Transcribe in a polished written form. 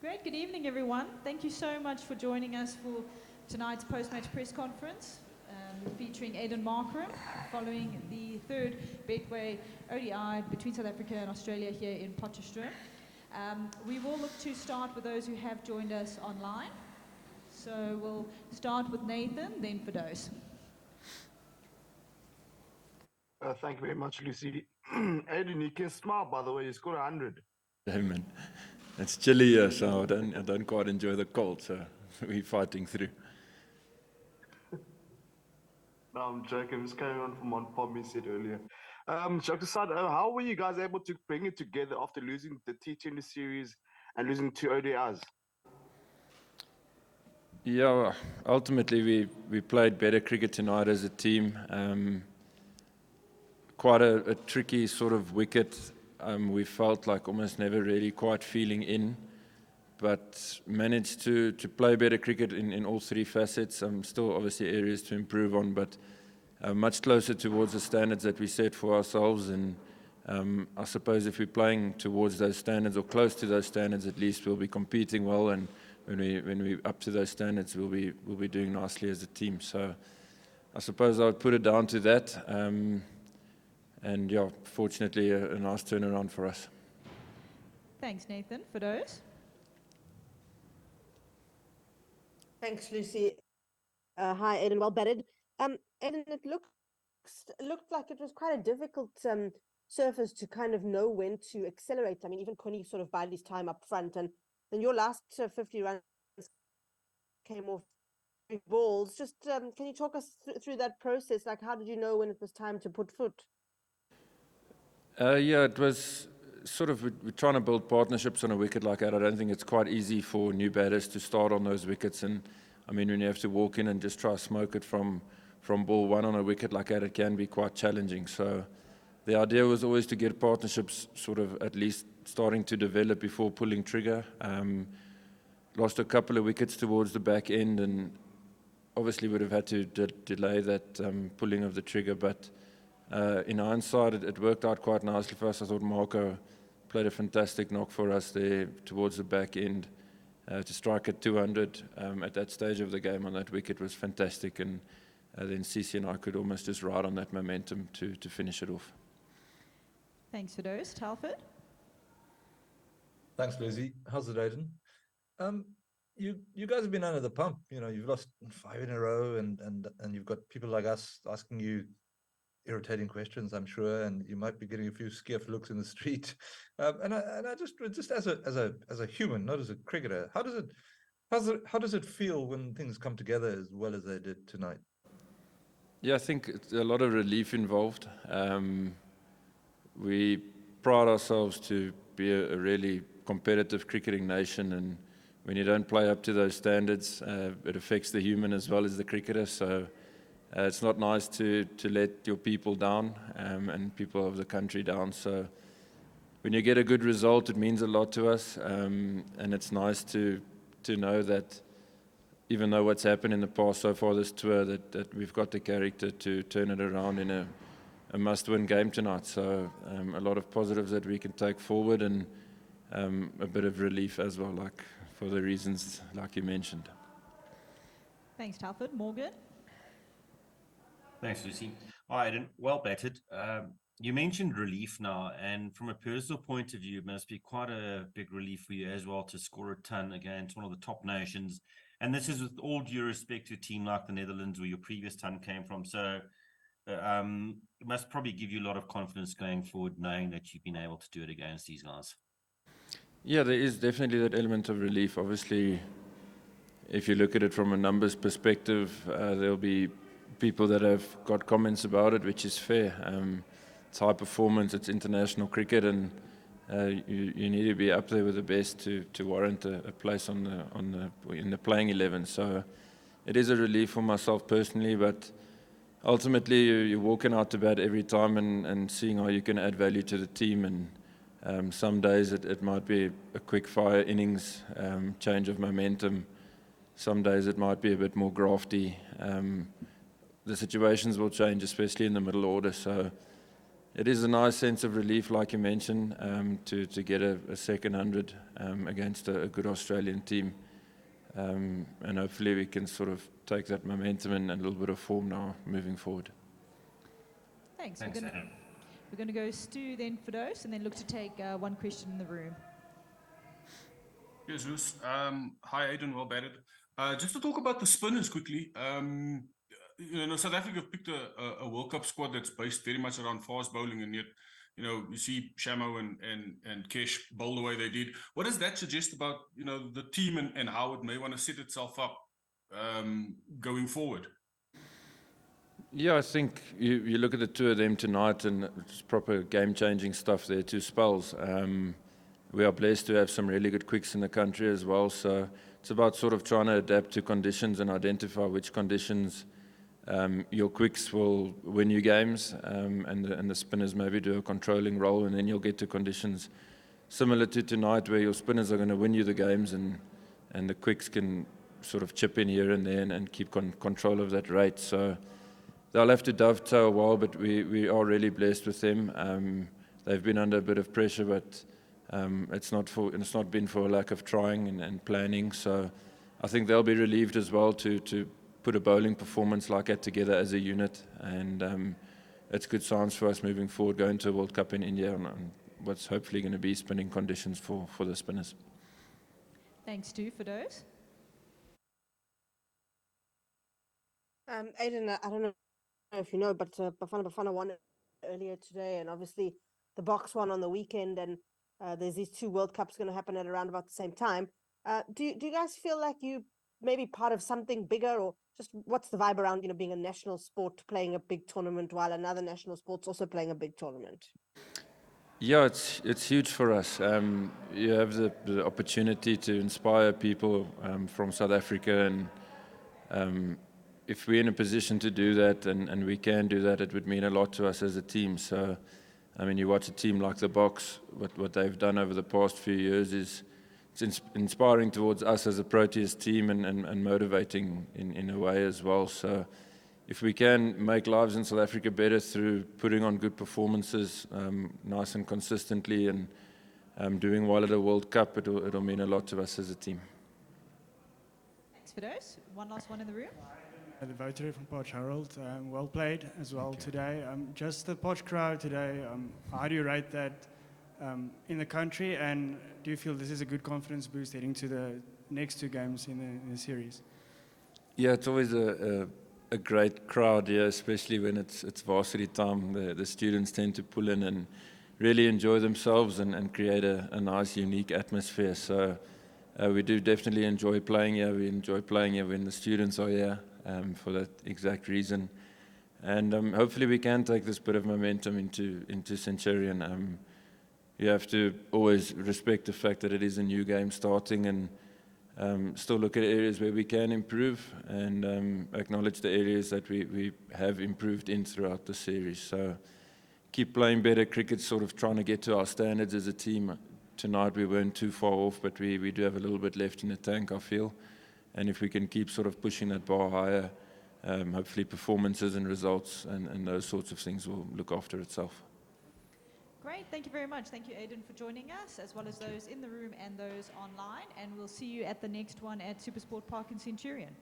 Great, good evening everyone. Thank you so much for joining us for tonight's post-match press conference featuring Aiden Markram following the third Betway ODI between South Africa and Australia here in Potchefstroom. We will look to start with those who have joined us online. So we'll start with Nathan, then Firdous. Thank you very much, Lucy. Aiden, you can smile, by the way. You scored 100. Man, it's chilly here, so I don't quite enjoy the cold, so we're fighting through. No, I'm joking. I'm just carrying on from what Pommy said earlier. Joke aside, how were you guys able to bring it together after losing the T20 series and losing 2 ODIs? Yeah, ultimately we played better cricket tonight as a team. Quite a tricky sort of wicket. We felt like almost never really quite feeling in, but managed to play better cricket in all three facets. Still obviously areas to improve on, but much closer towards the standards that we set for ourselves. And I suppose if we're playing towards those standards or close to those standards, at least we'll be competing well. And when we're up to those standards, we'll be doing nicely as a team. So I suppose I would put it down to that. And yeah, fortunately, a nice turnaround for us. Thanks, Nathan. Firdous? Thanks, Lucy. Hi, Aiden. Well batted. Aiden, it looked like it was quite a difficult surface to kind of know when to accelerate. I mean, even Connie sort of bided his time up front, and then your last 50 runs came off balls. Just can you talk us through that process? Like, how did you know when it was time to put foot? Yeah, it was sort of, we're trying to build partnerships on a wicket like that. I don't think it's quite easy for new batters to start on those wickets. And I mean, when you have to walk in and just try to smoke it from ball one on a wicket like that, it can be quite challenging. So the idea was always to get partnerships sort of at least starting to develop before pulling trigger. Lost a couple of wickets towards the back end and obviously would have had to delay that pulling of the trigger, but in hindsight, it worked out quite nicely for us. I thought Marco played a fantastic knock for us there towards the back end. To strike at 200 at that stage of the game on that wicket was fantastic, and then Cici and I could almost just ride on that momentum to finish it off. Thanks, Firdous. Telford? Thanks, Lucy. How's it, Aiden? You guys have been under the pump. You know, you've lost 5 in a row, and you've got people like us asking you irritating questions, I'm sure, and you might be getting a few scared looks in the street. And I just as a human, not as a cricketer, how does it feel when things come together as well as they did tonight? Yeah, I think it's a lot of relief involved. We pride ourselves to be a really competitive cricketing nation, and when you don't play up to those standards, it affects the human as well as the cricketer. So it's not nice to let your people down and people of the country down. So when you get a good result, it means a lot to us, and it's nice to know that even though what's happened in the past so far this tour, that we've got the character to turn it around in a must-win game tonight. So a lot of positives that we can take forward, and a bit of relief as well, like for the reasons like you mentioned. Thanks, Telford. Morgan? Thanks, Lucy. Hi, Aiden. Well batted. You mentioned relief now, and from a personal point of view, it must be quite a big relief for you as well to score a ton against one of the top nations. And this is with all due respect to a team like the Netherlands, where your previous ton came from. So it must probably give you a lot of confidence going forward, knowing that you've been able to do it against these guys. Yeah, there is definitely that element of relief. Obviously, if you look at it from a numbers perspective, there'll be people that have got comments about it, which is fair. It's high performance, it's international cricket, and you need to be up there with the best to warrant a place in the playing 11. So it is a relief for myself personally, but ultimately you're walking out to bat every time and seeing how you can add value to the team. And some days it might be a quick fire innings, change of momentum. Some days it might be a bit more grafty. The situations will change, especially in the middle order. So it is a nice sense of relief, like you mentioned, to get a second 100 against a good Australian team. And hopefully we can sort of take that momentum and a little bit of form now moving forward. Thanks. Thanks, Adam. We're going to go Stu, then Fidos, and then look to take one question in the room. Yes, Luz. Hi, Aiden, well batted. Just to talk about the spinners quickly. South Africa have picked a World Cup squad that's based very much around fast bowling, and yet, you see Shamo and Kesh bowl the way they did. What does that suggest about, the team and how it may want to set itself up going forward? Yeah, I think you look at the two of them tonight, and it's proper game-changing stuff there, two spells. We are blessed to have some really good quicks in the country as well, so it's about sort of trying to adapt to conditions and identify which conditions your quicks will win you games, and the spinners maybe do a controlling role, and then you'll get to conditions similar to tonight where your spinners are going to win you the games, and the quicks can sort of chip in here and there and keep control of that rate. So they'll have to dovetail a while, but we are really blessed with them. They've been under a bit of pressure, but it's not been for a lack of trying and planning. So I think they'll be relieved as well to put a bowling performance like that together as a unit, and it's good signs for us moving forward, going to a World Cup in India on what's hopefully going to be spinning conditions for the spinners. Thanks, Stu. Fidos? Aiden, I don't know if you know, but Bafana won earlier today, and obviously the box won on the weekend, and there's these two World Cups going to happen at around about the same time. Do you guys feel like you maybe part of something bigger, or just what's the vibe around, being a national sport playing a big tournament while another national sport's also playing a big tournament? Yeah, it's huge for us. You have the opportunity to inspire people from South Africa, and if we're in a position to do that, and we can do that, it would mean a lot to us as a team. So, I mean, you watch a team like the Box, what they've done over the past few years it's inspiring towards us as a Proteas team, and motivating in a way as well. So if we can make lives in South Africa better through putting on good performances nice and consistently, and doing well at a World Cup, it'll mean a lot to us as a team. Thanks, Fidos. One last one in the room. The voter from Potch Harold, well played as well today. Just the Potch crowd today, how do you rate that in the country, and do you feel this is a good confidence boost heading to the next two games in the series? Yeah, it's always a great crowd here, especially when it's varsity time. The students tend to pull in and really enjoy themselves and create a nice, unique atmosphere. So we do definitely enjoy playing here. We enjoy playing here when the students are here, for that exact reason. And hopefully we can take this bit of momentum into Centurion. You have to always respect the fact that it is a new game starting, and still look at areas where we can improve, and acknowledge the areas that we have improved in throughout the series. So keep playing better cricket, sort of trying to get to our standards as a team. Tonight we weren't too far off, but we do have a little bit left in the tank, I feel. And if we can keep sort of pushing that bar higher, hopefully performances and results and those sorts of things will look after itself. Great. Thank you very much. Thank you, Aiden, for joining us, as well as those in the room and those online. And we'll see you at the next one at Supersport Park in Centurion.